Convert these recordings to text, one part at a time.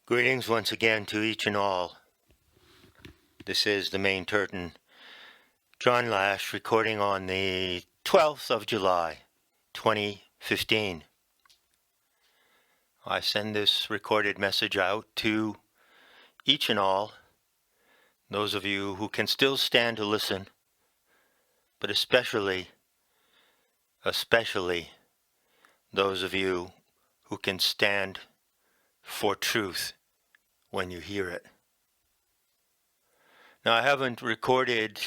Greetings once again to each and all. This is the main Turton, John Lash, recording on the 12th of July, 2015. I send this recorded message out to each and all, those of you who can still stand to listen, but especially those of you who can stand for truth when you hear it. Now, I haven't recorded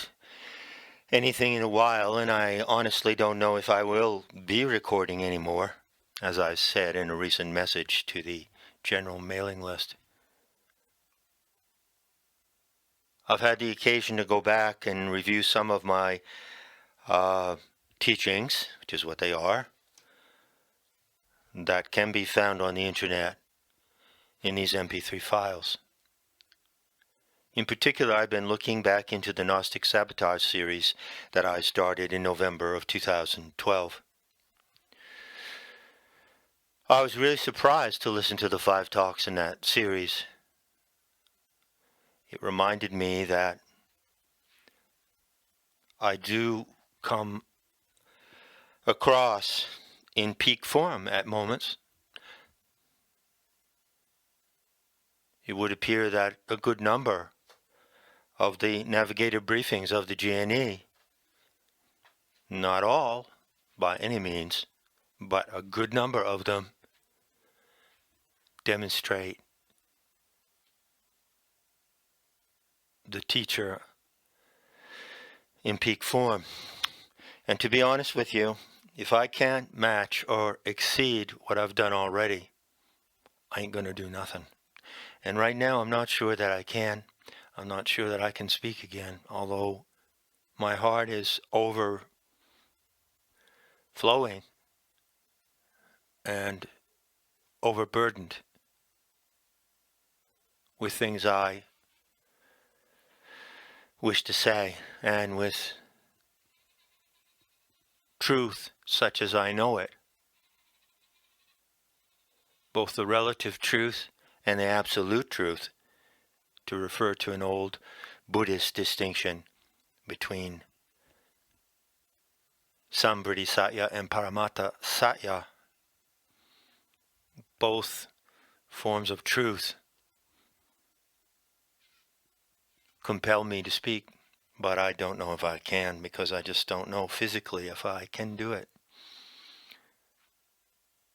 anything in a while, and I honestly don't know if I will be recording anymore, as I said in a recent message to the general mailing list. I've had the occasion to go back and review some of my teachings, which is what they are, that can be found on the internet in these MP3 files. In particular, I've been looking back into the Gnostic Sabotage series that I started in November of 2012. I was really surprised to listen to the 5 talks in that series. It reminded me that I do come across in peak form at moments. It would appear that a good number of the navigator briefings of the GNE, not all by any means, but a good number of them demonstrate the teacher in peak form. And to be honest with you, if I can't match or exceed what I've done already, I ain't going to do nothing. And right now, I'm not sure that I can. I'm not sure that I can speak again, although my heart is overflowing and overburdened with things I wish to say, and with truth such as I know it, both the relative truth and the absolute truth, to refer to an old Buddhist distinction between Samvritti Satya and Paramata Satya. Both forms of truth compel me to speak, but I don't know if I can, because I just don't know physically if I can do it.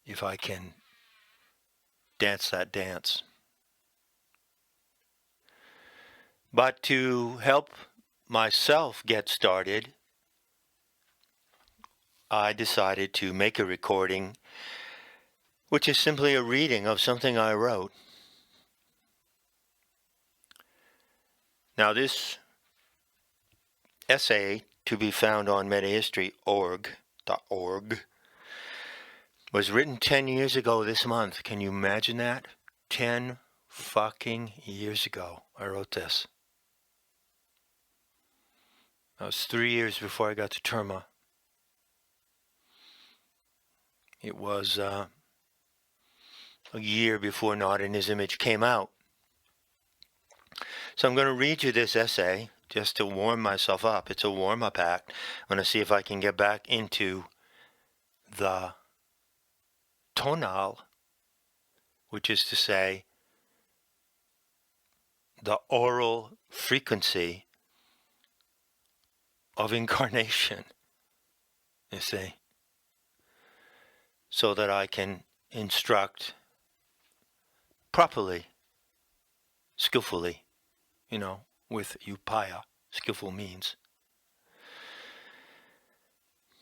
If I can dance that dance. But to help myself get started, I decided to make a recording, which is simply a reading of something I wrote. Now, this essay, to be found on metahistory.org, was written 10 years ago this month. Can you imagine that? 10 fucking years ago I wrote this. That was 3 years before I got to Terma. It was a year before Not in His Image came out. So I'm going to read you this essay just to warm myself up. It's a warm-up act. I'm going to see if I can get back into the tonal, which is to say the oral frequency of incarnation, you see, so that I can instruct properly, skillfully, with upaya, skillful means.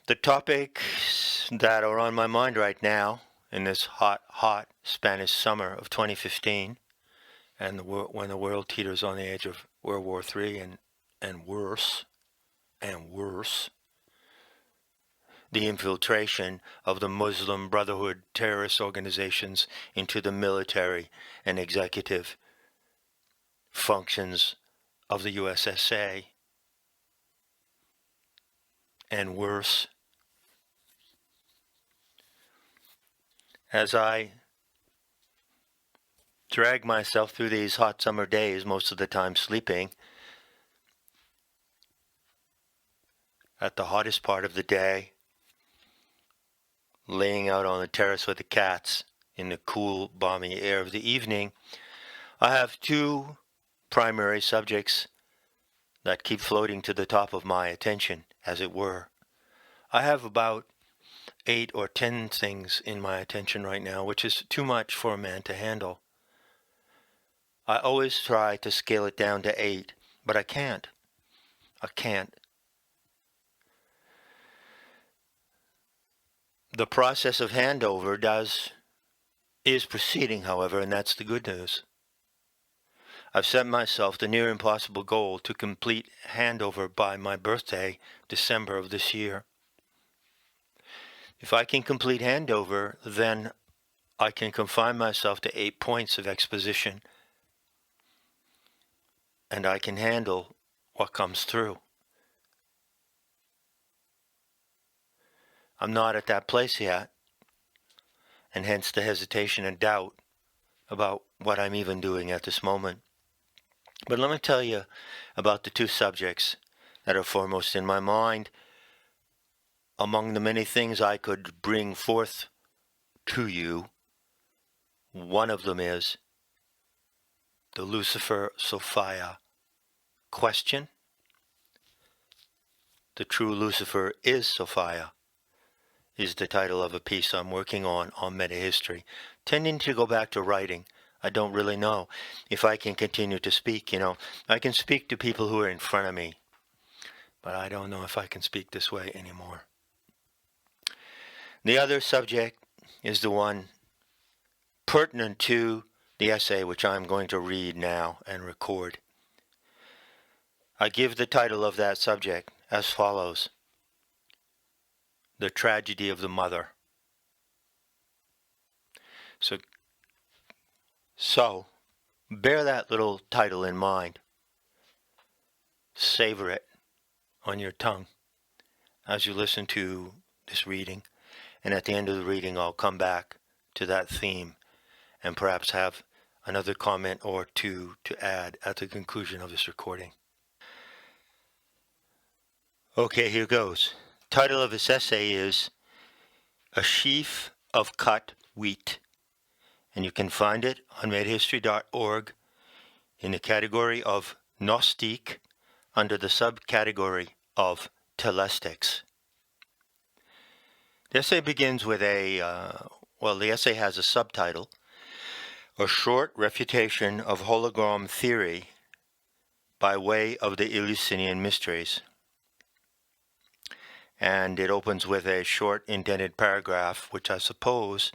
The topics that are on my mind right now in this hot Spanish summer of 2015, and when the world teeters on the edge of World War III and worse, the infiltration of the Muslim Brotherhood terrorist organizations into the military and executive functions of the USSA, and worse. As I drag myself through these hot summer days, most of the time sleeping at the hottest part of the day, laying out on the terrace with the cats in the cool, balmy air of the evening. I have two primary subjects that keep floating to the top of my attention, as it were. I have about 8 or 10 things in my attention right now, which is too much for a man to handle. I always try to scale it down to 8, but I can't. The process of handover is proceeding, however, and that's the good news. I've set myself the near impossible goal to complete handover by my birthday, December of this year. If I can complete handover, then I can confine myself to 8 points of exposition, and I can handle what comes through. I'm not at that place yet, and hence the hesitation and doubt about what I'm even doing at this moment. But let me tell you about the two subjects that are foremost in my mind. Among the many things I could bring forth to you, one of them is the Lucifer Sophia question. The true Lucifer is Sophia is the title of a piece I'm working on metahistory, tending to go back to writing. I don't really know if I can continue to speak. I can speak to people who are in front of me, but I don't know if I can speak this way anymore. The other subject is the one pertinent to the essay which I'm going to read now and record. I give the title of that subject as follows: The Tragedy of the Mother. So, bear that little title in mind. Savor it on your tongue as you listen to this reading. And at the end of the reading, I'll come back to that theme and perhaps have another comment or two to add at the conclusion of this recording. Okay, here goes. Title of this essay is A Sheaf of Cut Wheat. And you can find it on metahistory.org in the category of Gnostic under the subcategory of Telestics. The essay begins with the essay has a subtitle, A Short Refutation of Hologram Theory by Way of the Eleusinian Mysteries. And it opens with a short indented paragraph, which I suppose,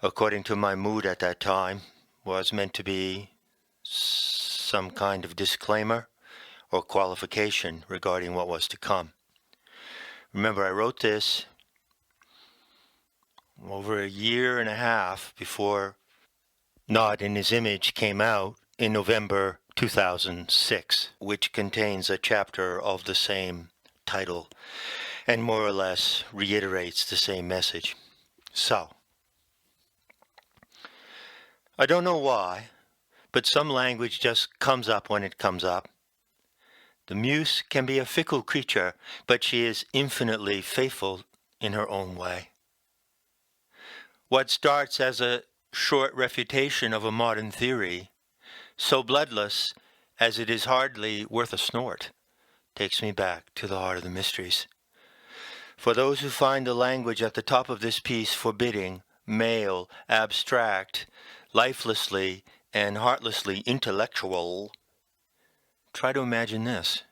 according to my mood at that time, was meant to be some kind of disclaimer or qualification regarding what was to come. Remember, I wrote this over a year and a half before Nod in His Image came out in November 2006, which contains a chapter of the same title and more or less reiterates the same message. So, I don't know why, but some language just comes up when it comes up. The muse can be a fickle creature, but she is infinitely faithful in her own way. What starts as a short refutation of a modern theory, so bloodless as it is hardly worth a snort, takes me back to the heart of the mysteries. For those who find the language at the top of this piece forbidding, male, abstract, lifelessly and heartlessly intellectual, try to imagine this.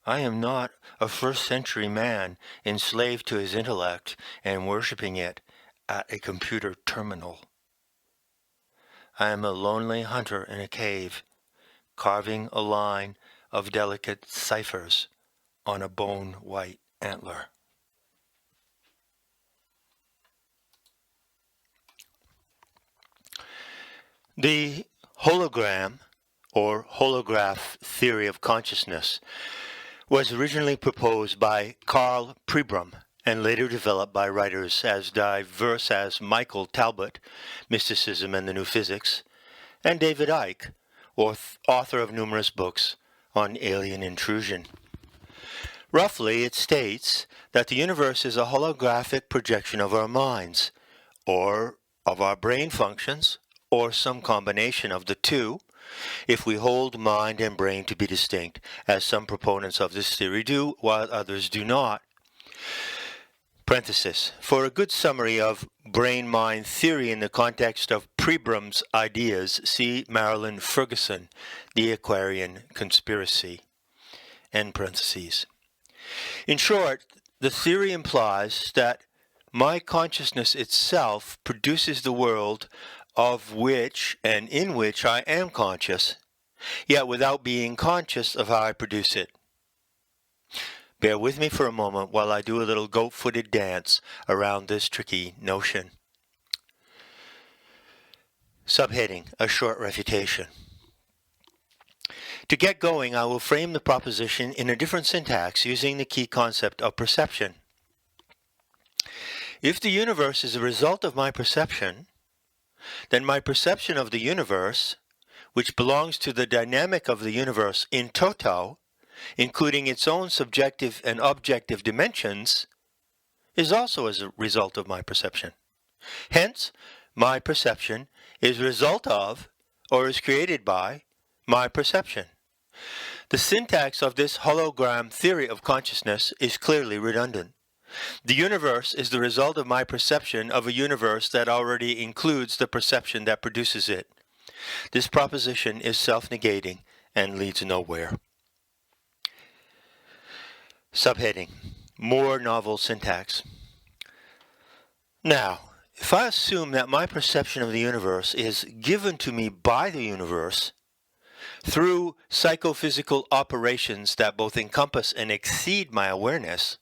I am not a first-century man enslaved to his intellect and worshipping it at a computer terminal. I am a lonely hunter in a cave, carving a line of delicate ciphers on a bone-white antler. The hologram or holograph theory of consciousness was originally proposed by Karl Pribram and later developed by writers as diverse as Michael Talbot, Mysticism and the New Physics, and David Icke, author of numerous books on alien intrusion. Roughly, it states that the universe is a holographic projection of our minds, or of our brain functions, or some combination of the two, if we hold mind and brain to be distinct, as some proponents of this theory do, while others do not. Parenthesis. For a good summary of brain-mind theory in the context of Prebrum's ideas, see Marilyn Ferguson, The Aquarian Conspiracy. End parentheses. In short, the theory implies that my consciousness itself produces the world of which and in which I am conscious, yet without being conscious of how I produce it. Bear with me for a moment while I do a little goat-footed dance around this tricky notion. Subheading, a short refutation. To get going, I will frame the proposition in a different syntax using the key concept of perception. If the universe is a result of my perception, then my perception of the universe, which belongs to the dynamic of the universe in toto, including its own subjective and objective dimensions, is also as a result of my perception. Hence, my perception is a result of, or is created by, my perception. The syntax of this hologram theory of consciousness is clearly redundant. The universe is the result of my perception of a universe that already includes the perception that produces it. This proposition is self-negating and leads nowhere. Subheading, more novel syntax. Now, if I assume that my perception of the universe is given to me by the universe through psychophysical operations that both encompass and exceed my awareness,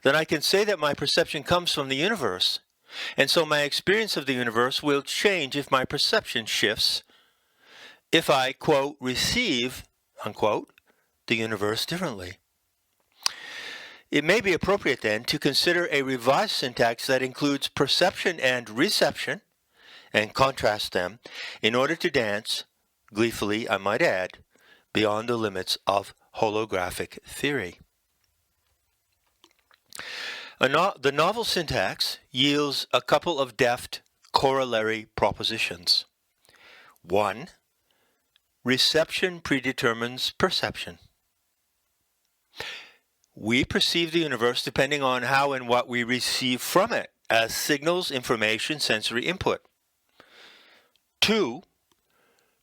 then I can say that my perception comes from the universe, and so my experience of the universe will change if my perception shifts, if I, quote, receive, unquote, the universe differently. It may be appropriate then to consider a revised syntax that includes perception and reception, and contrast them, in order to dance, gleefully I might add, beyond the limits of holographic theory. The novel syntax yields a couple of deft corollary propositions. 1. Reception predetermines perception. We perceive the universe depending on how and what we receive from it as signals, information, sensory input. 2.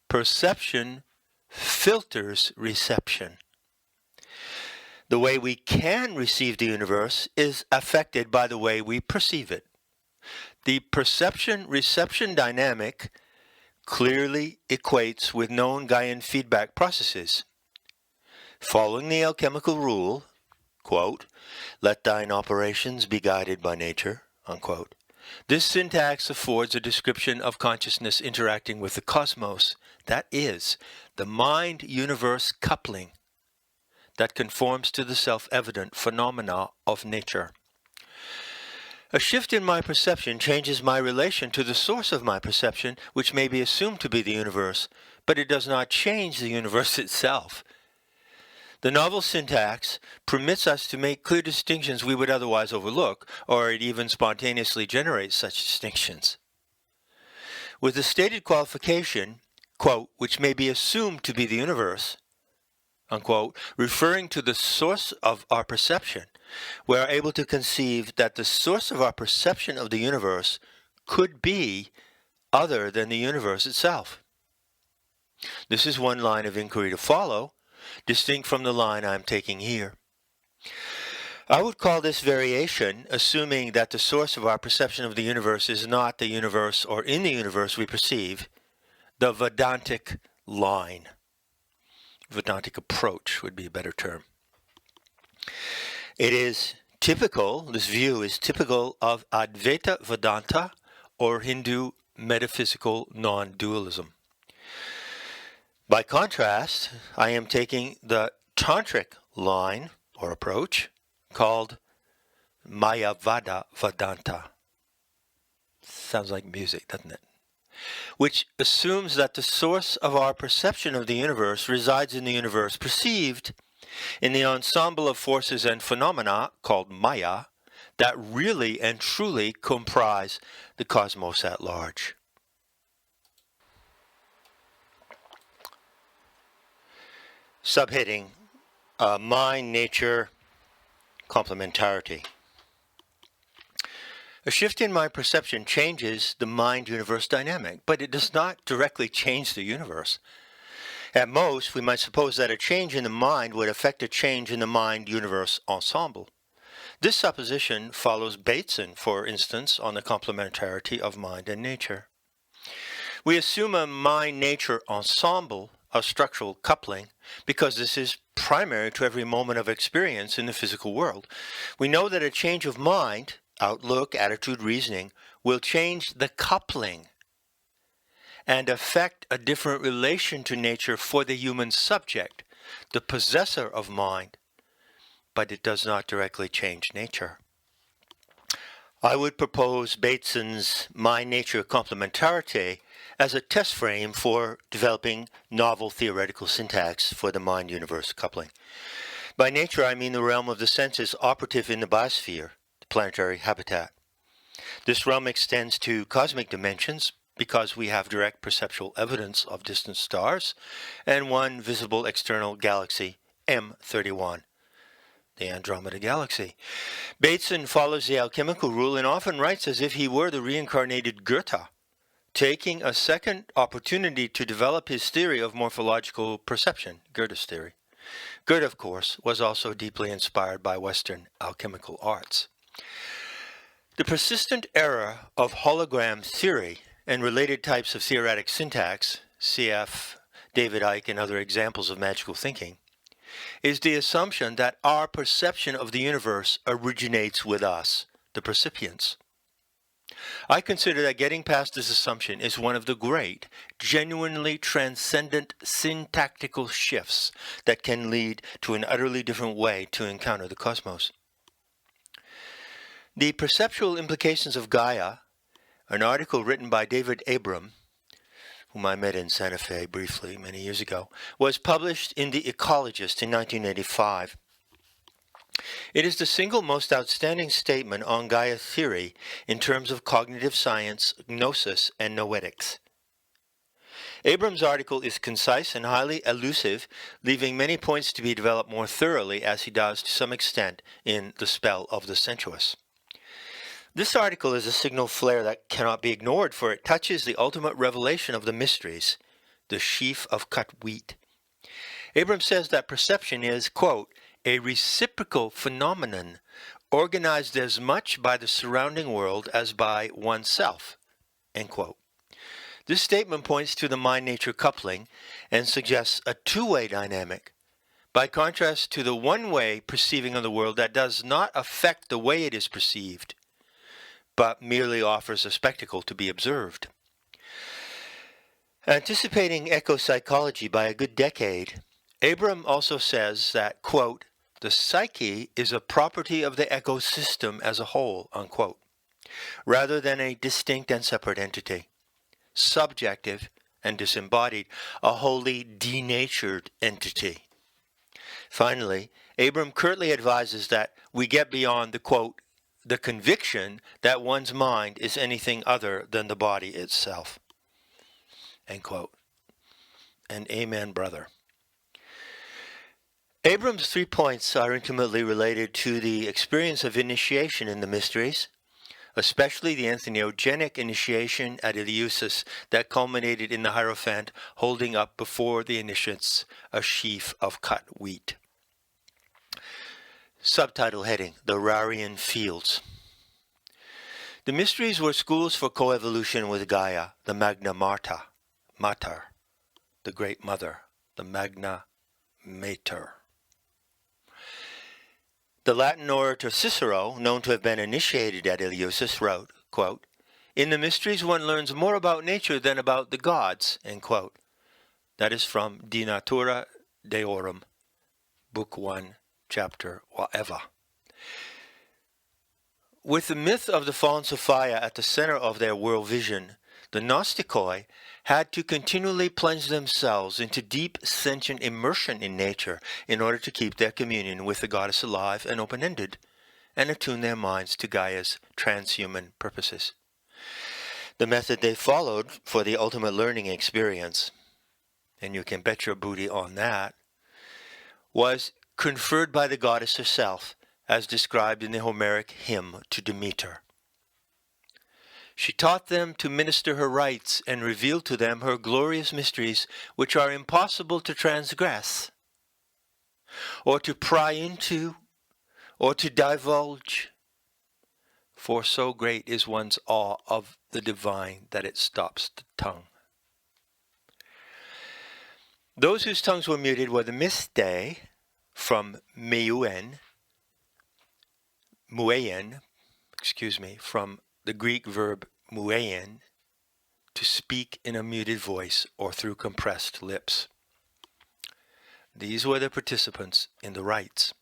Perception filters reception. The way we can receive the universe is affected by the way we perceive it. The perception-reception dynamic clearly equates with known Gaian feedback processes. Following the alchemical rule, quote, let thine operations be guided by nature, unquote, this syntax affords a description of consciousness interacting with the cosmos, that is, the mind-universe coupling that conforms to the self-evident phenomena of nature. A shift in my perception changes my relation to the source of my perception, which may be assumed to be the universe, but it does not change the universe itself. The novel syntax permits us to make clear distinctions we would otherwise overlook, or it even spontaneously generates such distinctions. With the stated qualification, quote, which may be assumed to be the universe, unquote, referring to the source of our perception, we are able to conceive that the source of our perception of the universe could be other than the universe itself. This is one line of inquiry to follow, distinct from the line I am taking here. I would call this variation, assuming that the source of our perception of the universe is not the universe or in the universe we perceive, the Vedantic line. Vedantic approach would be a better term. It is typical, this view is typical of Advaita Vedanta or Hindu metaphysical non-dualism. By contrast, I am taking the Tantric line or approach called Mayavada Vedanta. Sounds like music, doesn't it? Which assumes that the source of our perception of the universe resides in the universe perceived in the ensemble of forces and phenomena called Maya that really and truly comprise the cosmos at large. Subheading, Mind-Nature Complementarity. A shift in my perception changes the mind-universe dynamic, but it does not directly change the universe. At most, we might suppose that a change in the mind would affect a change in the mind-universe ensemble. This supposition follows Bateson, for instance, on the complementarity of mind and nature. We assume a mind-nature ensemble, a structural coupling, because this is primary to every moment of experience in the physical world. We know that a change of mind, outlook, attitude, reasoning, will change the coupling and affect a different relation to nature for the human subject, the possessor of mind, but it does not directly change nature. I would propose Bateson's mind-nature complementarity as a test frame for developing novel theoretical syntax for the mind-universe coupling. By nature, I mean the realm of the senses operative in the biosphere, the planetary habitat. This realm extends to cosmic dimensions because we have direct perceptual evidence of distant stars and one visible external galaxy, M31, the Andromeda Galaxy. Bateson follows the alchemical rule and often writes as if he were the reincarnated Goethe, taking a second opportunity to develop his theory of morphological perception, Goethe's theory. Goethe, of course, was also deeply inspired by Western alchemical arts. The persistent error of hologram theory and related types of theoretic syntax, cf. David Icke and other examples of magical thinking, is the assumption that our perception of the universe originates with us, the percipients. I consider that getting past this assumption is one of the great, genuinely transcendent syntactical shifts that can lead to an utterly different way to encounter the cosmos. The Perceptual Implications of Gaia, an article written by David Abram, whom I met in Santa Fe briefly many years ago, was published in The Ecologist in 1985. It is the single most outstanding statement on Gaia theory in terms of cognitive science, gnosis, and noetics. Abram's article is concise and highly elusive, leaving many points to be developed more thoroughly, as he does to some extent in The Spell of the Sensuous. This article is a signal flare that cannot be ignored, for it touches the ultimate revelation of the mysteries, the sheaf of cut wheat. Abram says that perception is, quote, a reciprocal phenomenon organized as much by the surrounding world as by oneself, end quote. This statement points to the mind-nature coupling and suggests a two-way dynamic, by contrast to the one-way perceiving of the world that does not affect the way it is perceived, but merely offers a spectacle to be observed. Anticipating eco-psychology by a good decade, Abram also says that, quote, the psyche is a property of the ecosystem as a whole, unquote, rather than a distinct and separate entity, subjective and disembodied, a wholly denatured entity. Finally, Abram curtly advises that we get beyond the, quote, the conviction that one's mind is anything other than the body itself, end quote. And amen, brother. Abram's 3 points are intimately related to the experience of initiation in the mysteries, especially the entheogenic initiation at Eleusis that culminated in the Hierophant holding up before the initiates a sheaf of cut wheat. Subtitle heading, The Rarian Fields. The mysteries were schools for coevolution with Gaia, the Magna Mater, the Great Mother, the Magna Mater. The Latin orator Cicero, known to have been initiated at Eleusis, wrote, quote, in the mysteries one learns more about nature than about the gods, end quote. That is from De Natura Deorum, Book 1, Chapter Eva. with the myth of the fallen Sophia at the center of their world vision, the Gnostikoi had to continually plunge themselves into deep sentient immersion in nature in order to keep their communion with the goddess alive and open-ended, and attune their minds to Gaia's transhuman purposes. The method they followed for the ultimate learning experience, and you can bet your booty on that, was conferred by the goddess herself, as described in the Homeric hymn to Demeter. She taught them to minister her rites and revealed to them her glorious mysteries, which are impossible to transgress, or to pry into, or to divulge, for so great is one's awe of the divine that it stops the tongue. Those whose tongues were muted were the Mystei, from mueien, from the Greek verb mueien, to speak in a muted voice or through compressed lips. These were the participants in the rites.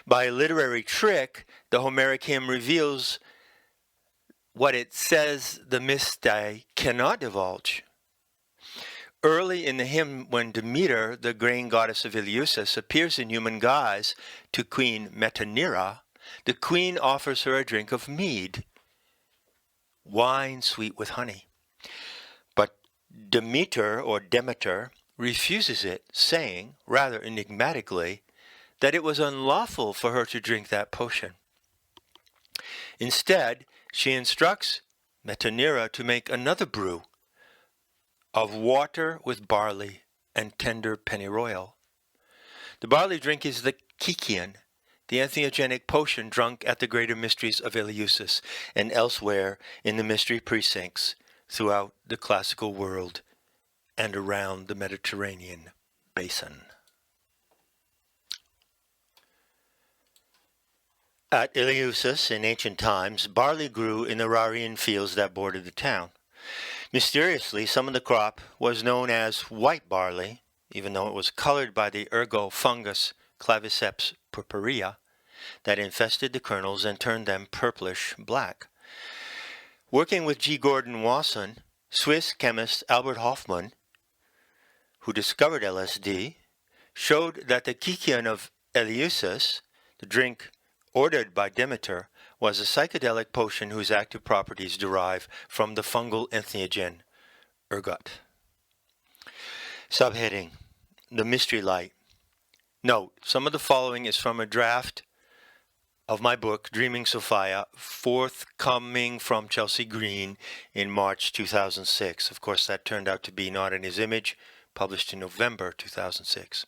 By a literary trick, the Homeric hymn reveals what it says the Mystei cannot divulge. Early in the hymn, when Demeter, the grain goddess of Eleusis, appears in human guise to Queen Metanira, the queen offers her a drink of mead, wine sweet with honey. But Demeter refuses it, saying, rather enigmatically, that it was unlawful for her to drink that potion. Instead, she instructs Metanira to make another brew of water with barley and tender pennyroyal. The barley drink is the Kikian, the entheogenic potion drunk at the greater mysteries of Eleusis and elsewhere in the mystery precincts throughout the classical world and around the Mediterranean basin. At Eleusis in ancient times, barley grew in the Rarian fields that bordered the town. Mysteriously, some of the crop was known as white barley, even though it was colored by the ergo fungus Claviceps purpurea that infested the kernels and turned them purplish black. Working with G. Gordon Wasson, Swiss chemist Albert Hofmann, who discovered LSD, showed that the Kikian of Eleusis, the drink ordered by Demeter, was a psychedelic potion whose active properties derive from the fungal entheogen, ergot. Subheading: The Mystery Light. Note, some of the following is from a draft of my book, Dreaming Sophia, forthcoming from Chelsea Green in March 2006. Of course, that turned out to be Not in His Image, published in November 2006.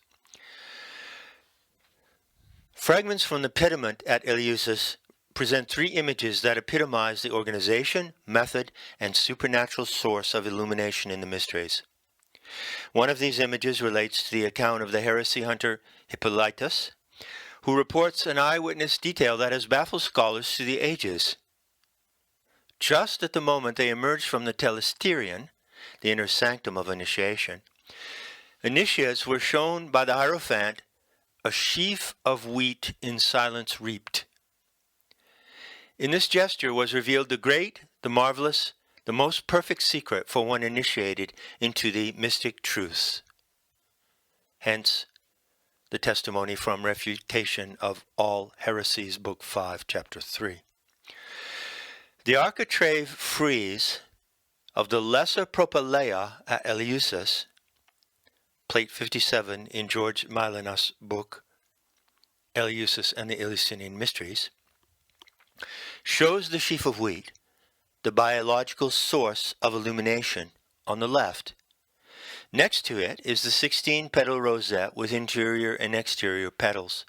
Fragments from the pediment at Eleusis present three images that epitomize the organization, method, and supernatural source of illumination in the mysteries. One of these images relates to the account of the heresy hunter Hippolytus, who reports an eyewitness detail that has baffled scholars through the ages. Just at the moment they emerged from the telesterion, the inner sanctum of initiation, initiates were shown by the Hierophant a sheaf of wheat in silence reaped. In this gesture was revealed the great, the marvelous, the most perfect secret for one initiated into the mystic truths. Hence, the testimony from Refutation of All Heresies, Book 5, Chapter 3. The architrave frieze of the Lesser Propylaea at Eleusis, Plate 57 in George Mylanus' book, Eleusis and the Eleusinian Mysteries, shows the sheaf of wheat, the biological source of illumination, on the left. Next to it is the 16-petal rosette with interior and exterior petals.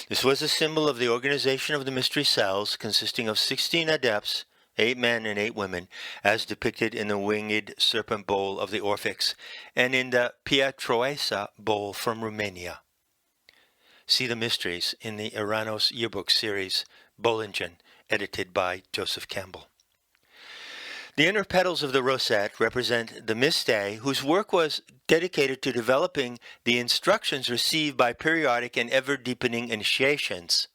This was a symbol of the organization of the mystery cells, consisting of 16 adepts, 8 men and 8 women, as depicted in the winged serpent bowl of the Orphics and in the Pietroesa bowl from Romania. See the mysteries in the Eranos Yearbook series, Bollingen, edited by Joseph Campbell. The inner petals of the rosette represent the Mystei, whose work was dedicated to developing the instructions received by periodic and ever-deepening initiations.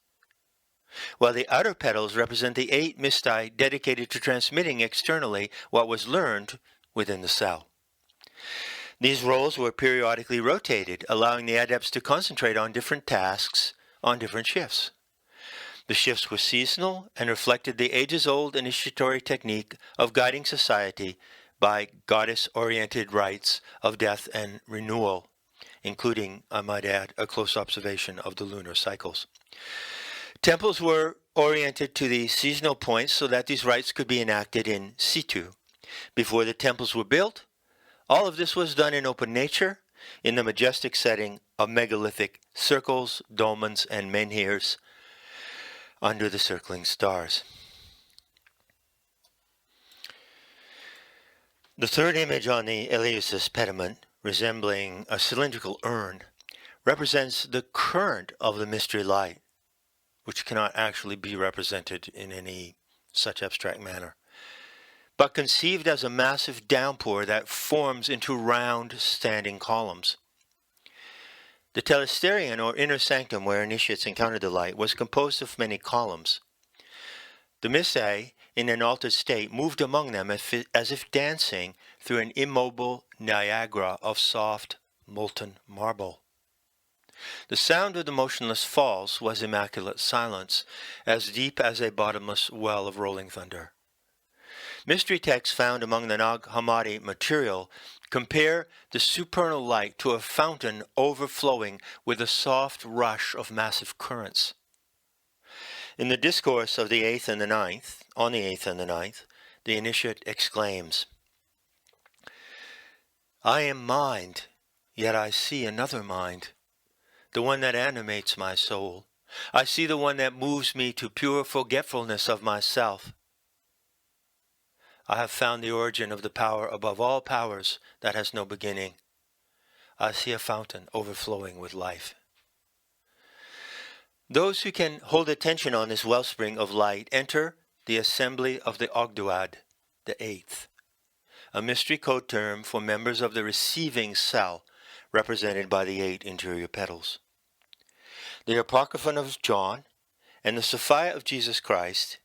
while the outer petals represent the 8 mysti dedicated to transmitting externally what was learned within the cell. These roles were periodically rotated, allowing the adepts to concentrate on different tasks on different shifts. The shifts were seasonal and reflected the ages-old initiatory technique of guiding society by goddess-oriented rites of death and renewal, including, I might add, a close observation of the lunar cycles. Temples were oriented to the seasonal points so that these rites could be enacted in situ. Before the temples were built, all of this was done in open nature, in the majestic setting of megalithic circles, dolmens, and menhirs under the circling stars. The third image on the Eleusis pediment, resembling a cylindrical urn, represents the current of the mystery light, which cannot actually be represented in any such abstract manner, but conceived as a massive downpour that forms into round standing columns. The telesterion, or inner sanctum where initiates encountered the light, was composed of many columns. The mystae, in an altered state, moved among them as if dancing through an immobile Niagara of soft, molten marble. The sound of the motionless falls was immaculate silence, as deep as a bottomless well of rolling thunder. Mystery texts found among the Nag Hammadi material compare the supernal light to a fountain overflowing with a soft rush of massive currents. In the discourse of the 8th and the 9th, on the 8th and the 9th, the initiate exclaims, "I am mind, yet I see another mind, the one that animates my soul. I see the one that moves me to pure forgetfulness of myself. I have found the origin of the power above all powers that has no beginning. I see a fountain overflowing with life." Those who can hold attention on this wellspring of light enter the assembly of the Ogdoad, the 8th, a mystery code term for members of the receiving cell, represented by the 8 interior petals. The Apocryphon of John and the Sophia of Jesus Christ,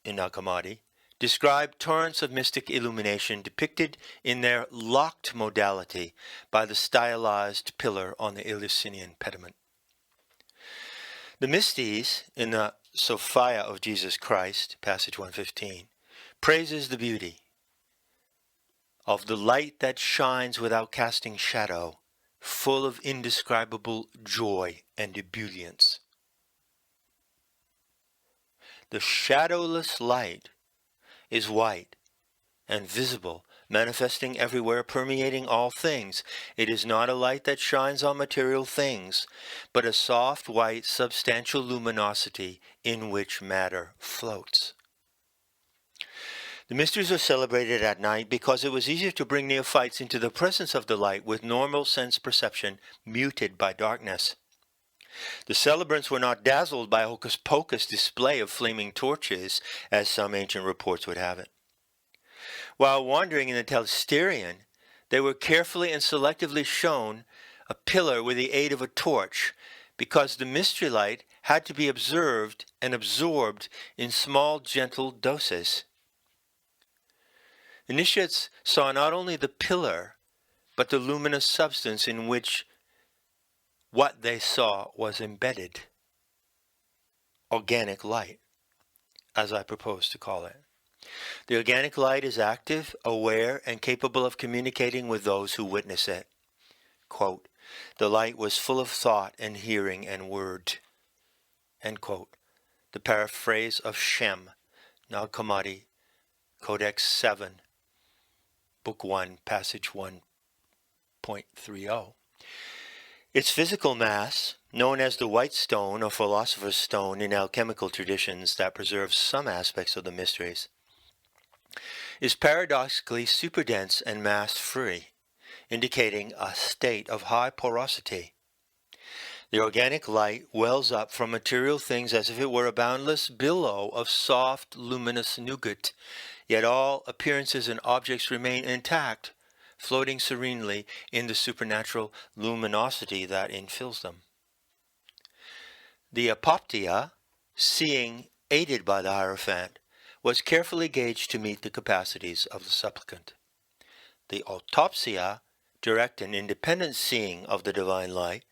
in Nag Hammadi, describe torrents of mystic illumination depicted in their locked modality by the stylized pillar on the Eleusinian pediment. The Mystes, in the Sophia of Jesus Christ, passage 115, praises the beauty of the light that shines without casting shadow, full of indescribable joy and ebullience. The shadowless light is white and visible, manifesting everywhere, permeating all things. It is not a light that shines on material things, but a soft, white, substantial luminosity in which matter floats. The mysteries are celebrated at night because it was easier to bring neophytes into the presence of the light with normal sense perception muted by darkness. The celebrants were not dazzled by a hocus-pocus display of flaming torches, as some ancient reports would have it. While wandering in the telesterion, they were carefully and selectively shown a pillar with the aid of a torch, because the mystery light had to be observed and absorbed in small, gentle doses. Initiates saw not only the pillar, but the luminous substance in which what they saw was embedded. Organic light, as I propose to call it. The organic light is active, aware, and capable of communicating with those who witness it. Quote, "The light was full of thought and hearing and word." End quote. The paraphrase of Shem, Nag Hammadi, Codex 7, Book 1, Passage 1.30. Its physical mass, known as the white stone or philosopher's stone in alchemical traditions that preserves some aspects of the mysteries, is paradoxically superdense and mass-free, indicating a state of high porosity. The organic light wells up from material things as if it were a boundless billow of soft, luminous nougat, yet all appearances and objects remain intact, floating serenely in the supernatural luminosity that infills them. The apoptia, seeing aided by the Hierophant, was carefully gauged to meet the capacities of the supplicant. The autopsia, direct and independent seeing of the divine light,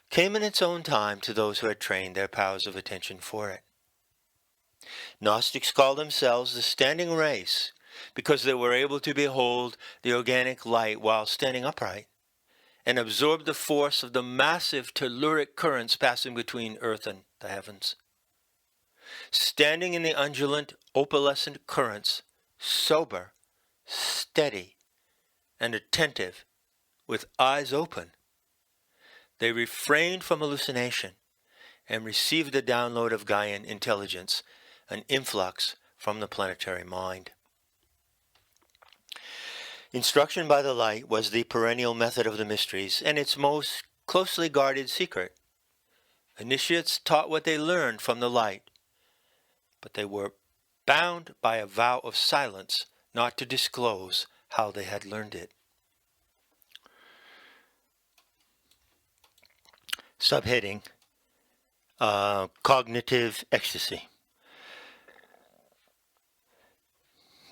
came in its own time to those who had trained their powers of attention for it. Gnostics call themselves the standing race because they were able to behold the organic light while standing upright and absorb the force of the massive telluric currents passing between earth and the heavens. Standing in the undulant, opalescent currents, sober, steady, and attentive, with eyes open, they refrained from hallucination and received the download of Gaian intelligence, an influx from the planetary mind. Instruction by the light was the perennial method of the mysteries and its most closely guarded secret. Initiates taught what they learned from the light, but they were bound by a vow of silence not to disclose how they had learned it. Subheading, Cognitive Ecstasy.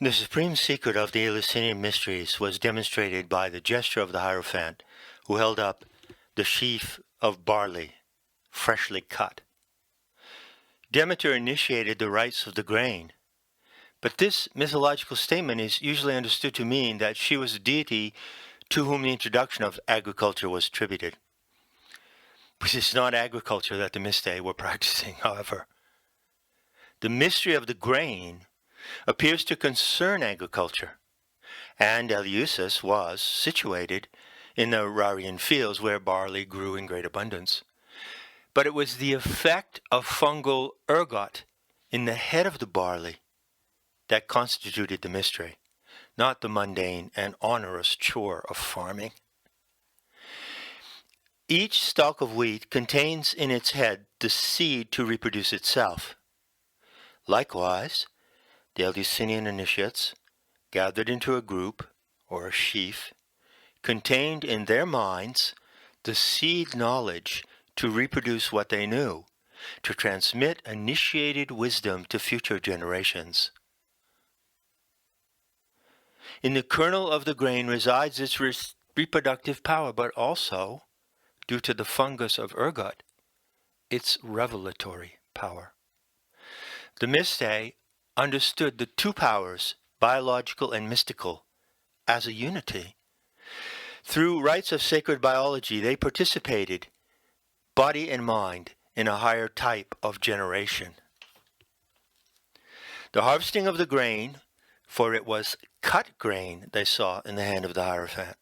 The supreme secret of the Eleusinian mysteries was demonstrated by the gesture of the Hierophant, who held up the sheaf of barley, freshly cut. Demeter initiated the rites of the grain, but this mythological statement is usually understood to mean that she was the deity to whom the introduction of agriculture was attributed. But it's not agriculture that the Mystae were practicing, however. The mystery of the grain appears to concern agriculture, and Eleusis was situated in the Rarian fields where barley grew in great abundance. But it was the effect of fungal ergot in the head of the barley that constituted the mystery, not the mundane and onerous chore of farming. Each stalk of wheat contains in its head the seed to reproduce itself. Likewise, the Eleusinian initiates, gathered into a group, or a sheaf, contained in their minds the seed knowledge to reproduce what they knew, to transmit initiated wisdom to future generations. In the kernel of the grain resides its reproductive power, but also, due to the fungus of ergot, its revelatory power. The Mystae understood the two powers, biological and mystical, as a unity. Through rites of sacred biology, they participated, body and mind, in a higher type of generation. The harvesting of the grain, for it was cut grain they saw in the hand of the Hierophant,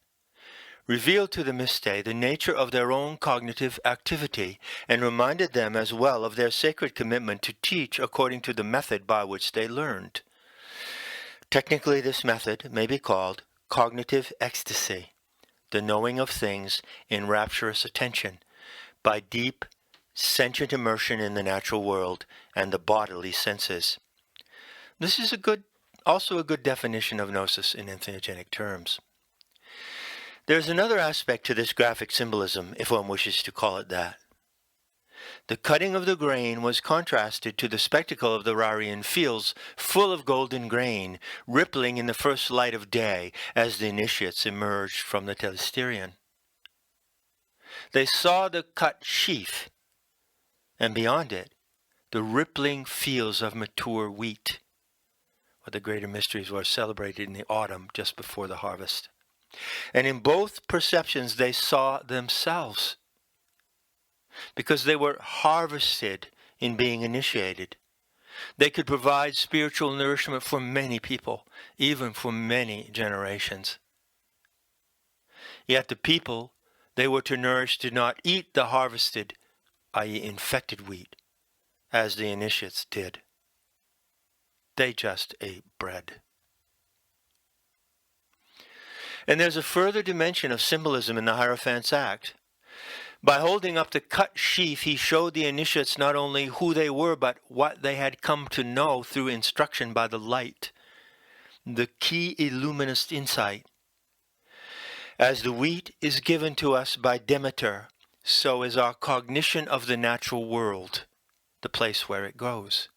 revealed to the Mystae the nature of their own cognitive activity and reminded them as well of their sacred commitment to teach according to the method by which they learned. Technically, this method may be called cognitive ecstasy, the knowing of things in rapturous attention, by deep, sentient immersion in the natural world and the bodily senses. This is also a good definition of gnosis in entheogenic terms. There's another aspect to this graphic symbolism, if one wishes to call it that. The cutting of the grain was contrasted to the spectacle of the Rarian fields full of golden grain, rippling in the first light of day as the initiates emerged from the telesterion. They saw the cut sheaf, and beyond it, the rippling fields of mature wheat, where the greater mysteries were celebrated in the autumn just before the harvest. And in both perceptions they saw themselves, because they were harvested in being initiated. They could provide spiritual nourishment for many people, even for many generations. Yet the people they were to nourish did not eat the harvested, i.e. infected wheat, as the initiates did. They just ate bread. And there's a further dimension of symbolism in the Hierophant's act. By holding up the cut sheaf, he showed the initiates not only who they were, but what they had come to know through instruction by the light, the key illuminist insight. As the wheat is given to us by Demeter, so is our cognition of the natural world. the place where it goes.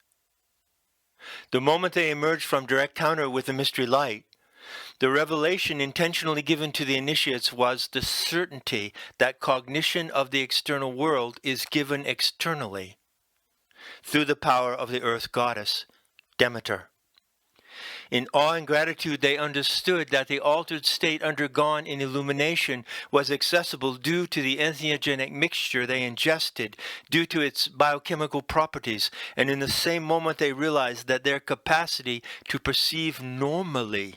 The moment they emerged from direct encounter with the mystery light, the revelation intentionally given to the initiates was the certainty that cognition of the external world is given externally through the power of the earth goddess, Demeter. In awe and gratitude, they understood that the altered state undergone in illumination was accessible due to the entheogenic mixture they ingested, due to its biochemical properties, and in the same moment they realized that their capacity to perceive normally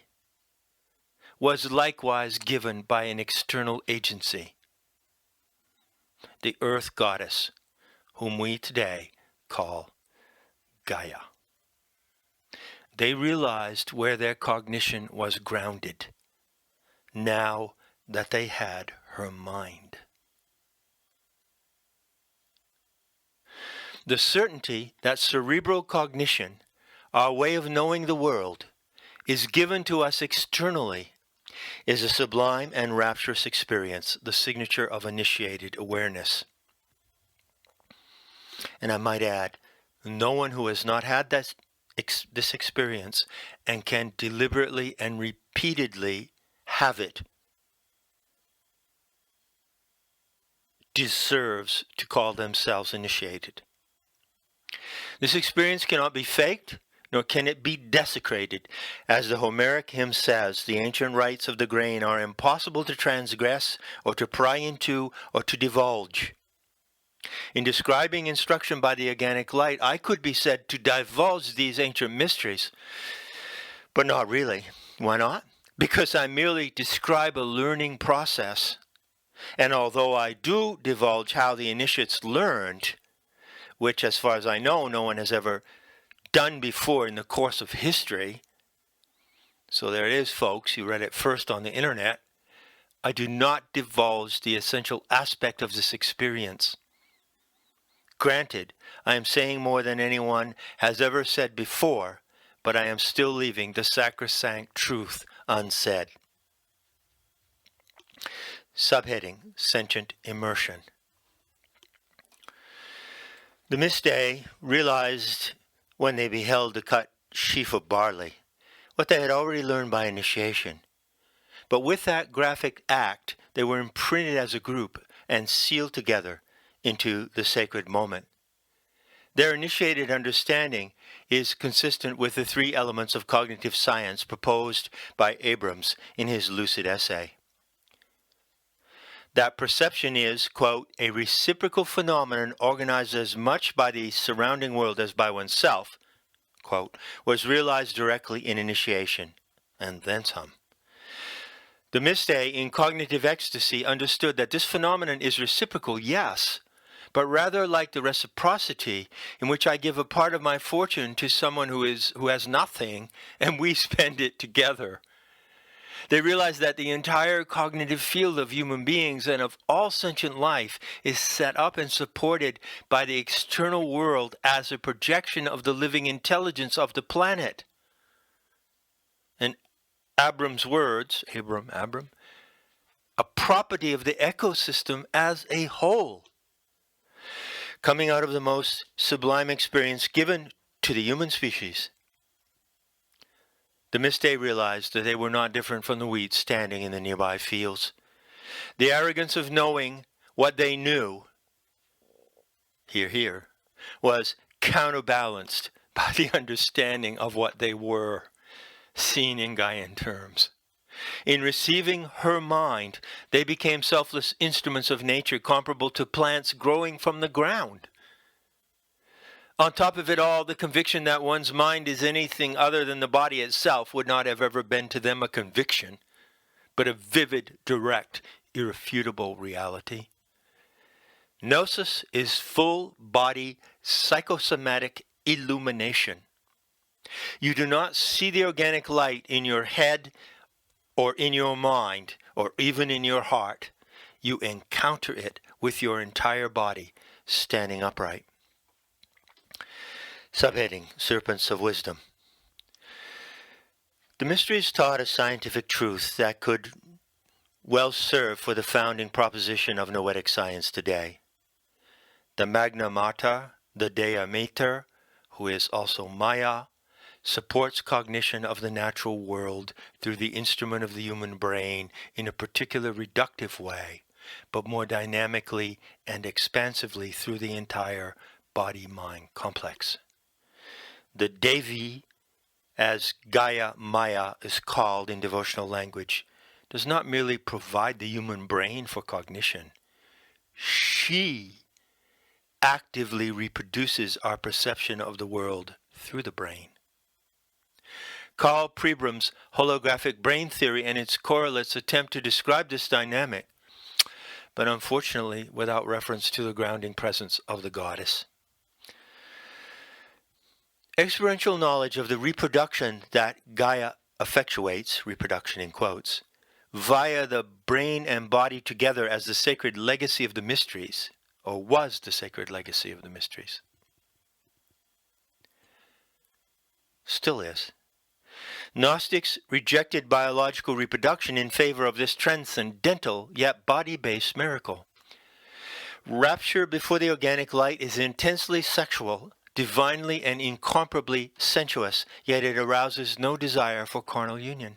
was likewise given by an external agency, the earth goddess, whom we today call Gaia. They realized where their cognition was grounded, now that they had her mind. The certainty that cerebral cognition, our way of knowing the world, is given to us externally is a sublime and rapturous experience, the signature of initiated awareness. And I might add, no one who has not had this experience and can deliberately and repeatedly have it deserves to call themselves initiated. This experience cannot be faked, nor can it be desecrated. As the Homeric hymn says, the ancient rites of the grain are impossible to transgress or to pry into or to divulge. In describing instruction by the organic light, I could be said to divulge these ancient mysteries, but not really. Why not? Because I merely describe a learning process. And although I do divulge how the initiates learned, which as far as I know, no one has ever done before in the course of history, so there it is, folks, you read it first on the internet, I do not divulge the essential aspect of this experience. Granted, I am saying more than anyone has ever said before, but I am still leaving the sacrosanct truth unsaid. Subheading, Sentient Immersion. The Mistay realized when they beheld the cut sheaf of barley what they had already learned by initiation. But with that graphic act, they were imprinted as a group and sealed together into the sacred moment. Their initiated understanding is consistent with the three elements of cognitive science proposed by Abrams in his lucid essay. That perception is, quote, a reciprocal phenomenon organized as much by the surrounding world as by oneself, quote, was realized directly in initiation, and then some. The Mistay, in cognitive ecstasy, understood that this phenomenon is reciprocal, yes, but rather like the reciprocity in which I give a part of my fortune to someone who has nothing, and we spend it together. They realize that the entire cognitive field of human beings and of all sentient life is set up and supported by the external world as a projection of the living intelligence of the planet. In Abram's words, Abram, a property of the ecosystem as a whole. Coming out of the most sublime experience given to the human species, the Mistay realized that they were not different from the wheat standing in the nearby fields. The arrogance of knowing what they knew, here, was counterbalanced by the understanding of what they were, seen in Gaian terms. In receiving her mind, they became selfless instruments of nature comparable to plants growing from the ground. On top of it all, the conviction that one's mind is anything other than the body itself would not have ever been to them a conviction, but a vivid, direct, irrefutable reality. Gnosis is full-body psychosomatic illumination. You do not see the organic light in your head or in your mind or even in your heart. You encounter it with your entire body standing upright. Subheading, Serpents of Wisdom. The mysteries taught a scientific truth that could well serve for the founding proposition of noetic science today. The Magna Mater, the Dea Mater, who is also Maya, supports cognition of the natural world through the instrument of the human brain in a particular reductive way, but more dynamically and expansively through the entire body-mind complex. The Devi, as Gaia Maya is called in devotional language, does not merely provide the human brain for cognition. She actively reproduces our perception of the world through the brain. Carl Pribram's holographic brain theory and its correlates attempt to describe this dynamic, but unfortunately without reference to the grounding presence of the goddess. Experiential knowledge of the reproduction that Gaia effectuates, reproduction in quotes, via the brain and body together as the sacred legacy of the mysteries, or was the sacred legacy of the mysteries. Still is. Gnostics rejected biological reproduction in favor of this transcendental yet body-based miracle. Rapture before the organic light is intensely sexual, divinely and incomparably sensuous, yet it arouses no desire for carnal union.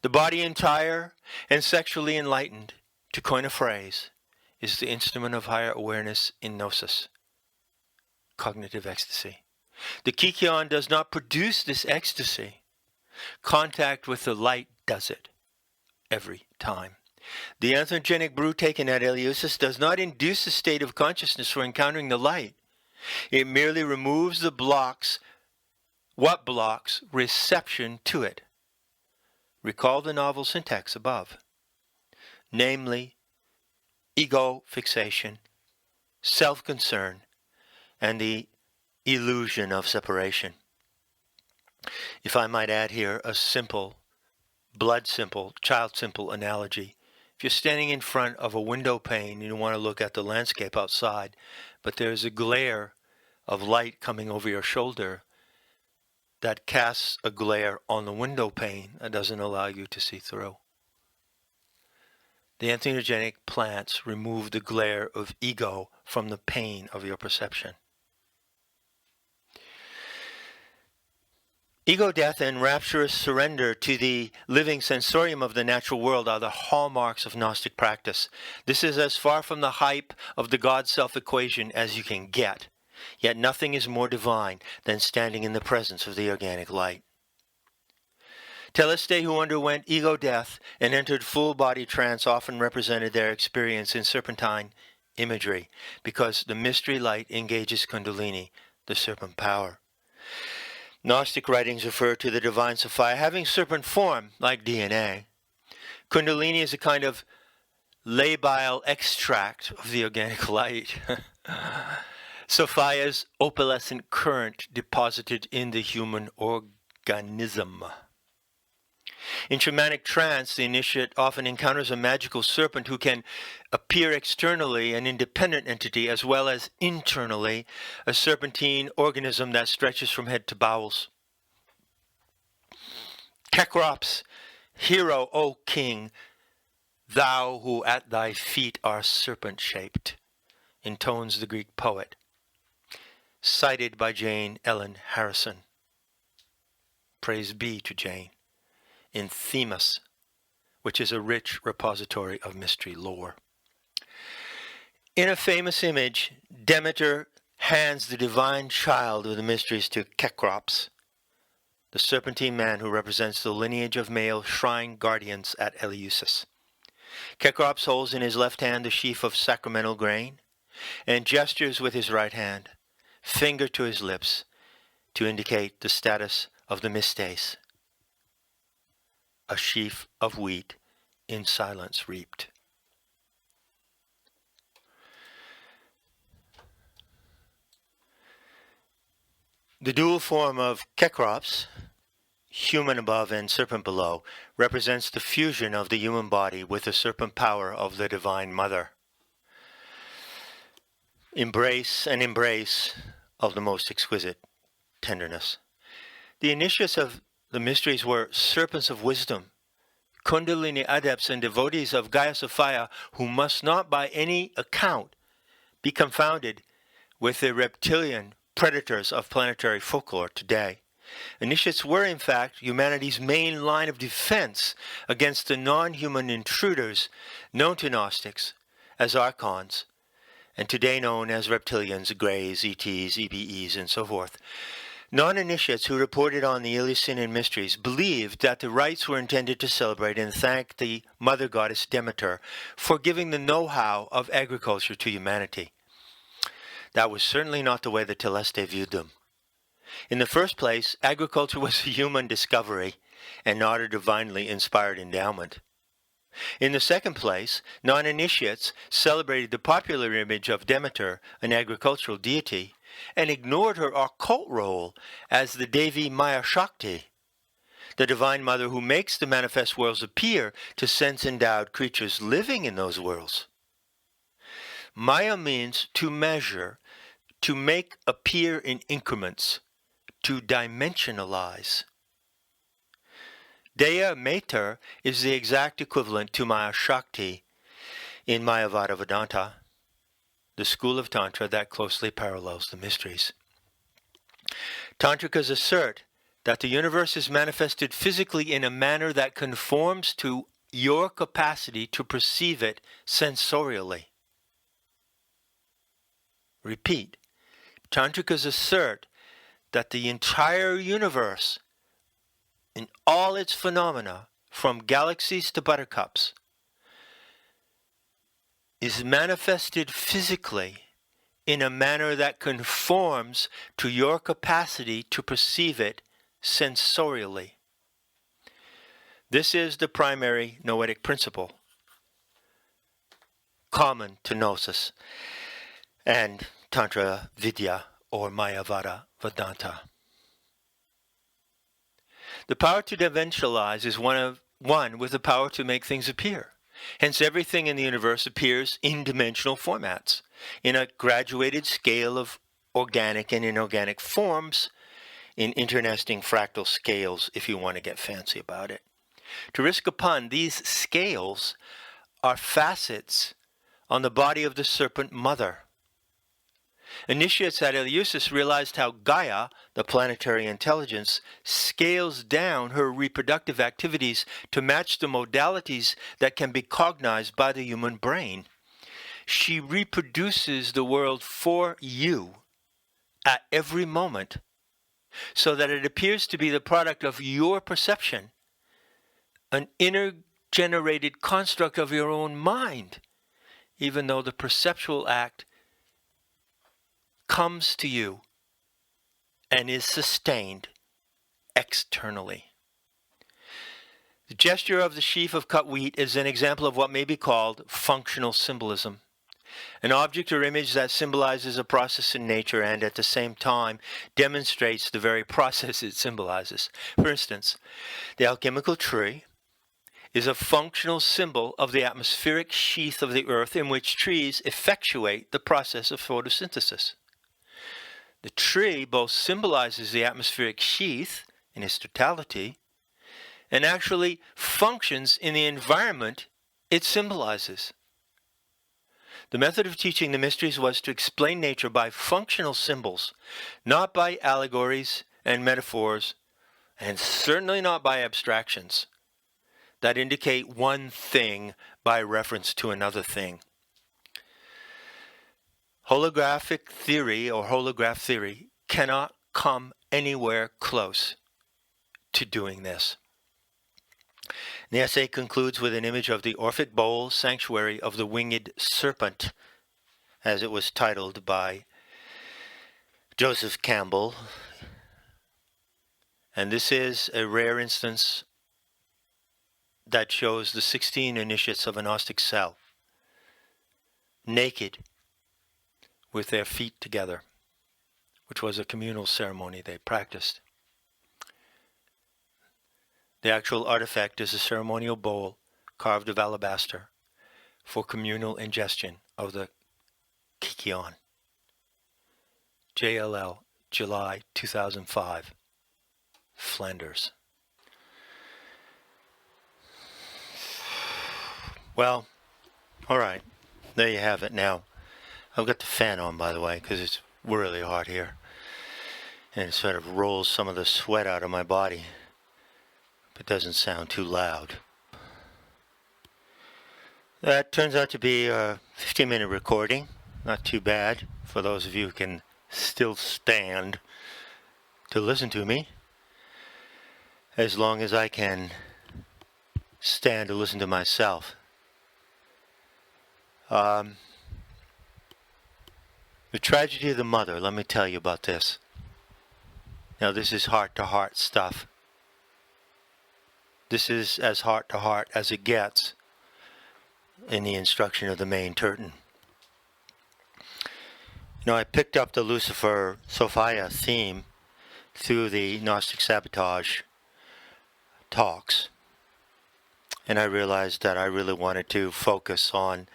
The body entire and sexually enlightened, to coin a phrase, is the instrument of higher awareness in gnosis, cognitive ecstasy. The Kikyon does not produce this ecstasy. Contact with the light does it, every time. The anthogenic brew taken at Eleusis does not induce a state of consciousness for encountering the light. It merely removes the blocks, what blocks reception to it. Recall the novel syntax above, namely, ego fixation, self-concern, and the illusion of separation. If I might add here a simple, child simple analogy. If you're standing in front of a window pane and you want to look at the landscape outside, but there's a glare of light coming over your shoulder that casts a glare on the window pane that doesn't allow you to see through. The entheogenic plants remove the glare of ego from the pane of your perception. Ego death and rapturous surrender to the living sensorium of the natural world are the hallmarks of Gnostic practice. This is as far from the hype of the God-self equation as you can get. Yet nothing is more divine than standing in the presence of the organic light. Teleste, who underwent ego death and entered full-body trance, often represented their experience in serpentine imagery, because the mystery light engages Kundalini, the serpent power. Gnostic writings refer to the divine Sophia having serpent form, like DNA. Kundalini is a kind of labile extract of the organic light. Sophia's opalescent current deposited in the human organism. In shamanic trance, the initiate often encounters a magical serpent who can appear externally an independent entity as well as internally a serpentine organism that stretches from head to bowels. Kekrops, hero, O king, thou who at thy feet are serpent-shaped, intones the Greek poet, cited by Jane Ellen Harrison. Praise be to Jane. In Themis, which is a rich repository of mystery lore. In a famous image, Demeter hands the divine child of the mysteries to Kekrops, the serpentine man who represents the lineage of male shrine guardians at Eleusis. Kekrops holds in his left hand the sheaf of sacramental grain and gestures with his right hand, finger to his lips, to indicate the status of the mystes, a sheaf of wheat in silence reaped. The dual form of Kekrops, human above and serpent below, represents the fusion of the human body with the serpent power of the Divine Mother. Embrace of the most exquisite tenderness. The initiates of the mysteries were serpents of wisdom, Kundalini adepts and devotees of Gaia Sophia who must not by any account be confounded with the reptilian predators of planetary folklore today. Initiates were, in fact, humanity's main line of defense against the non-human intruders known to Gnostics as archons, and today known as reptilians, greys, ETs, EBEs, and so forth. Non-initiates who reported on the Eleusinian mysteries believed that the rites were intended to celebrate and thank the mother goddess Demeter for giving the know-how of agriculture to humanity. That was certainly not the way the Teleste viewed them. In the first place, agriculture was a human discovery and not a divinely inspired endowment. In the second place, non-initiates celebrated the popular image of Demeter, an agricultural deity, and ignored her occult role as the Devi Maya Shakti, the divine mother who makes the manifest worlds appear to sense-endowed creatures living in those worlds. Maya means to measure, to make appear in increments, to dimensionalize. Dea Mater is the exact equivalent to Maya Shakti in Mayavada Vedanta, the school of Tantra that closely parallels the mysteries. Tantrikas assert that the universe is manifested physically in a manner that conforms to your capacity to perceive it sensorially. Repeat, Tantrikas assert that the entire universe, in all its phenomena, from galaxies to buttercups, is manifested physically in a manner that conforms to your capacity to perceive it sensorially. This is the primary noetic principle common to Gnosis and Tantra Vidya or Mayavada Vedanta. The power to dimensionalize is one with the power to make things appear. Hence, everything in the universe appears in dimensional formats, in a graduated scale of organic and inorganic forms, in internesting fractal scales, if you want to get fancy about it. To risk a pun, these scales are facets on the body of the serpent mother. Initiates at Eleusis realized how Gaia, the planetary intelligence, scales down her reproductive activities to match the modalities that can be cognized by the human brain. She reproduces the world for you at every moment, so that it appears to be the product of your perception, an inner-generated construct of your own mind, even though the perceptual act comes to you and is sustained externally. The gesture of the sheaf of cut wheat is an example of what may be called functional symbolism, an object or image that symbolizes a process in nature and at the same time demonstrates the very process it symbolizes. For instance, the alchemical tree is a functional symbol of the atmospheric sheath of the earth in which trees effectuate the process of photosynthesis. The tree both symbolizes the atmospheric sheath in its totality and actually functions in the environment it symbolizes. The method of teaching the mysteries was to explain nature by functional symbols, not by allegories and metaphors, and certainly not by abstractions that indicate one thing by reference to another thing. Holographic theory or holograph theory cannot come anywhere close to doing this. The essay concludes with an image of the Orphic Bowl Sanctuary of the Winged Serpent, as it was titled by Joseph Campbell. And this is a rare instance that shows the 16 initiates of a Gnostic cell, naked, with their feet together, which was a communal ceremony they practiced. The actual artifact is a ceremonial bowl carved of alabaster for communal ingestion of the Kikion. JLL, July 2005, Flanders. Well, all right, there you have it now. I've got the fan on, by the way, because it's really hot here. And it sort of rolls some of the sweat out of my body. But doesn't sound too loud. That turns out to be a 15-minute recording. Not too bad for those of you who can still stand to listen to me. As long as I can stand to listen to myself. The tragedy of the mother, let me tell you about this. Now this is heart-to-heart stuff. This is as heart-to-heart as it gets in the instruction of the main Turton. You know, I picked up the Lucifer Sophia theme through the Gnostic Sabotage talks. And I realized that I really wanted to focus on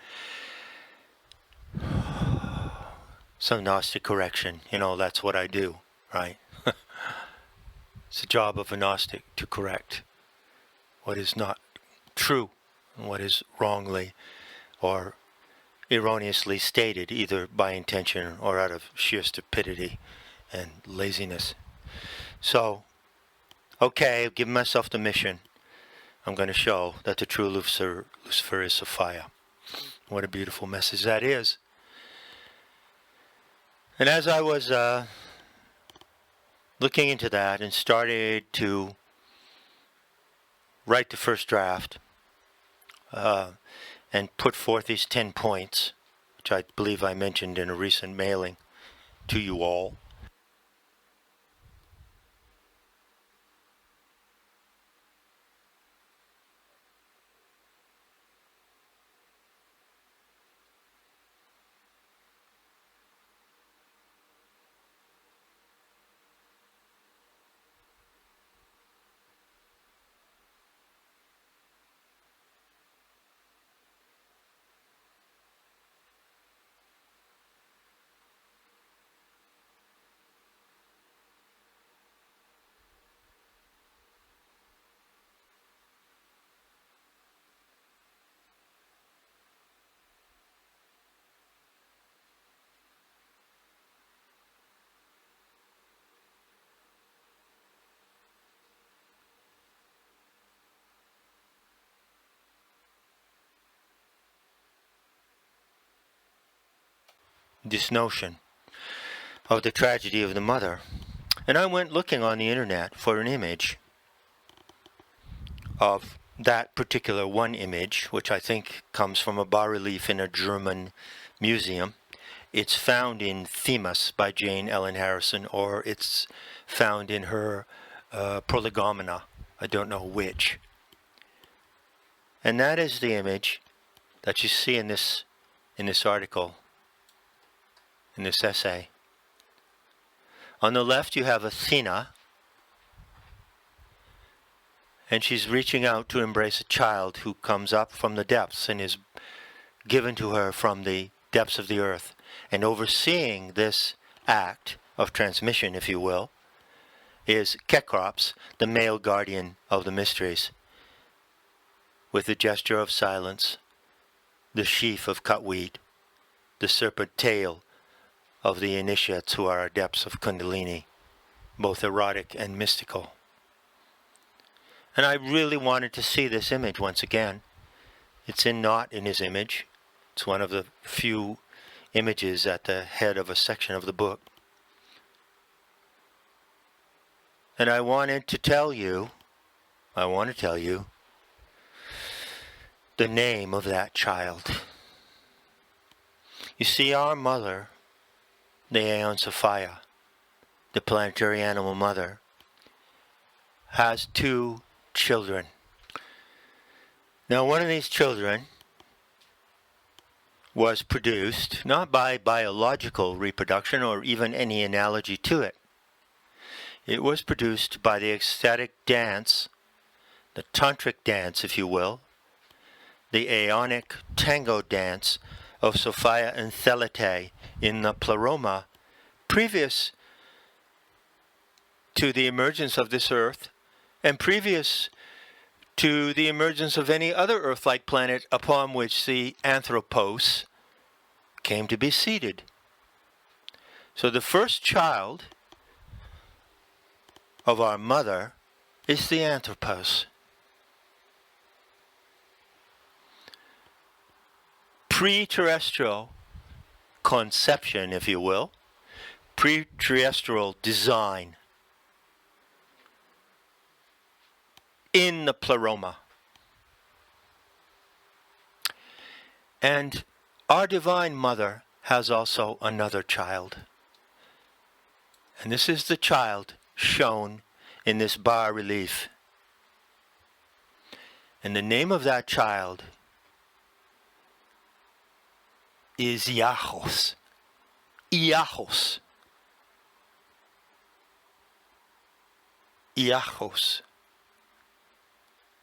some Gnostic correction. You know, that's what I do, right? It's the job of a Gnostic to correct what is not true and what is wrongly or erroneously stated, either by intention or out of sheer stupidity and laziness. So, okay, I've given myself the mission. I'm going to show that the true Lucifer is Sophia. What a beautiful message that is. And as I was looking into that and started to write the first draft and put forth these 10 points, which I believe I mentioned in a recent mailing to you all, this notion of the tragedy of the mother. And I went looking on the internet for an image of that particular one image, which I think comes from a bas-relief in a German museum. It's found in Themis by Jane Ellen Harrison, or it's found in her Prolegomena. I don't know which. And that is the image that you see in this article, in this essay. On the left you have Athena, and she's reaching out to embrace a child who comes up from the depths and is given to her from the depths of the earth. And overseeing this act of transmission, if you will, is Kekrops, the male guardian of the mysteries, with the gesture of silence, the sheaf of cut wheat, the serpent tail of the initiates who are adepts of Kundalini, both erotic and mystical. And I really wanted to see this image once again. It's not in his image. It's one of the few images at the head of a section of the book. And I want to tell you the name of that child. You see, our mother, the Aeon Sophia, the planetary animal mother, has 2 children. Now, one of these children was produced not by biological reproduction or even any analogy to it. It was produced by the ecstatic dance, the tantric dance, if you will, the aeonic tango dance of Sophia and Thelete in the Pleroma, previous to the emergence of this earth and previous to the emergence of any other Earth-like planet upon which the Anthropos came to be seated. So the first child of our mother is the anthropos. Pre-terrestrial conception, if you will, pre-terrestrial design in the pleroma. And our Divine Mother has also another child. And this is the child shown in this bas-relief. And the name of that child is Iachos. Iachos. Iachos.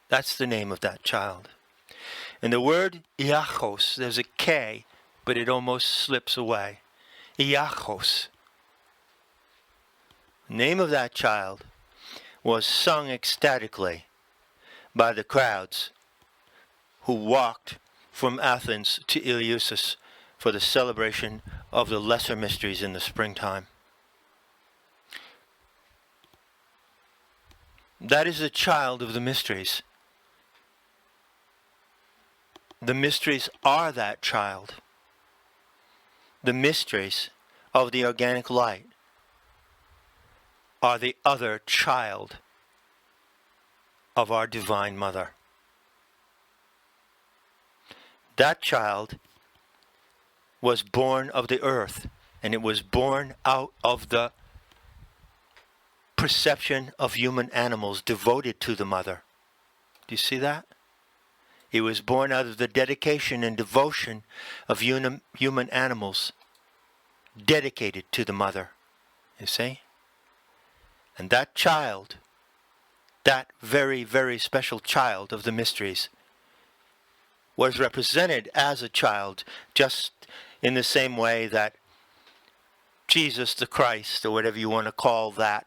That's the name of that child. And the word Iachos, there's a K, but it almost slips away. Iachos. The name of that child was sung ecstatically by the crowds who walked from Athens to Eleusis for the celebration of the lesser mysteries in the springtime. That is the child of the mysteries. The mysteries are that child. The mysteries of the organic light are the other child of our Divine Mother. That child was born of the earth, and it was born out of the perception of human animals devoted to the mother. Do you see that? It was born out of the dedication and devotion of human animals dedicated to the mother. You see? And that child, that very, very special child of the mysteries, was represented as a child just in the same way that Jesus the Christ, or whatever you want to call that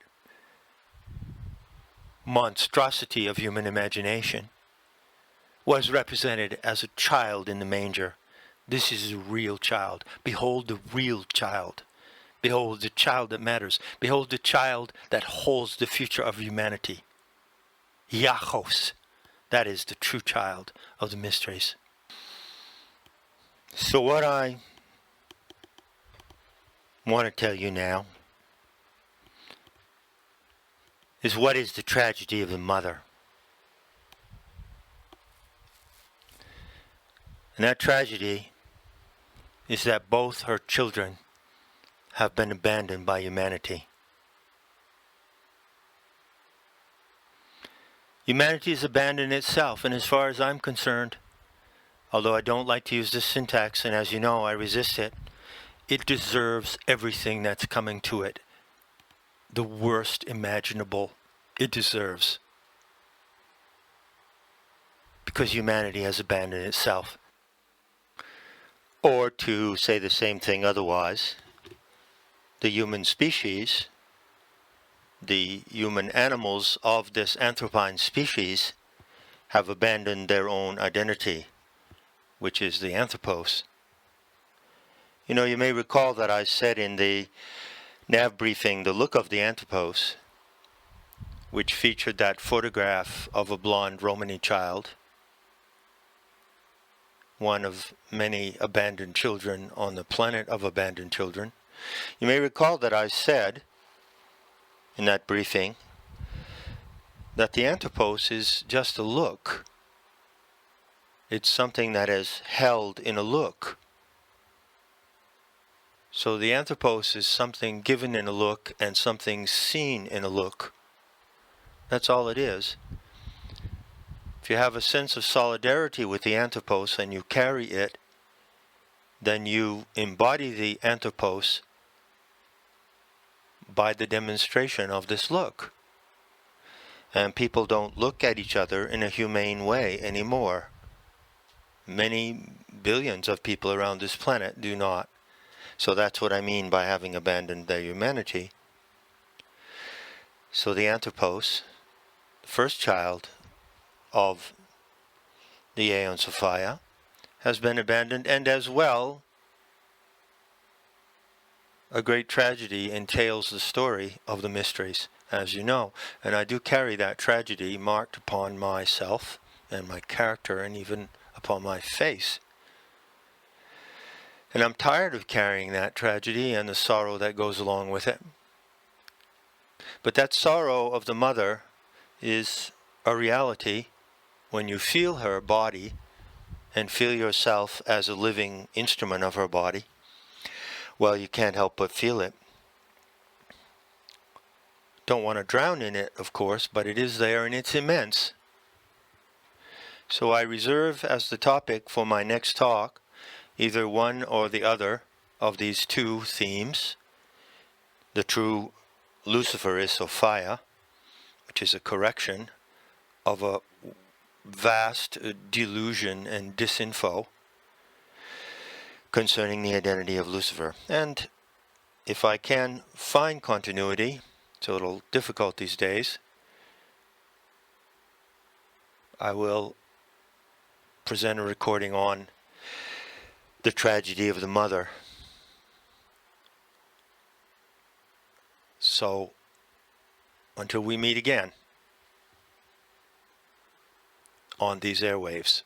monstrosity of human imagination, was represented as a child in the manger. This is a real child. Behold the real child. Behold the child that matters. Behold the child that holds the future of humanity. Iachos. That is the true child of the mysteries. So what I want to tell you now is what is the tragedy of the mother. And that tragedy is that both her children have been abandoned by humanity. Humanity has abandoned itself, and as far as I'm concerned, although I don't like to use this syntax, and as you know, I resist it, it deserves everything that's coming to it. The worst imaginable it deserves. Because humanity has abandoned itself. Or to say the same thing otherwise, the human species, the human animals of this anthropine species, have abandoned their own identity, which is the anthropos. You know, you may recall that I said in the nav briefing, the look of the anthropos, which featured that photograph of a blonde Romany child, one of many abandoned children on the planet of abandoned children. You may recall that I said in that briefing that the anthropos is just a look. It's something that is held in a look. So the anthropos is something given in a look and something seen in a look. That's all it is. If you have a sense of solidarity with the anthropos and you carry it, then you embody the anthropos by the demonstration of this look. And people don't look at each other in a humane way anymore. Many billions of people around this planet do not. So that's what I mean by having abandoned their humanity. So the anthropos, the first child of the Aeon Sophia, has been abandoned, and as well a great tragedy entails the story of the mysteries, as you know. And I do carry that tragedy marked upon myself and my character and even upon my face. And I'm tired of carrying that tragedy and the sorrow that goes along with it. But that sorrow of the mother is a reality when you feel her body and feel yourself as a living instrument of her body. Well, you can't help but feel it. Don't want to drown in it, of course, but it is there and it's immense. So I reserve as the topic for my next talk either one or the other of these two themes. The true Lucifer is Sophia, which is a correction of a vast delusion and disinfo concerning the identity of Lucifer. And if I can find continuity, it's a little difficult these days, I will present a recording on the tragedy of the mother. So, until we meet again on these airwaves.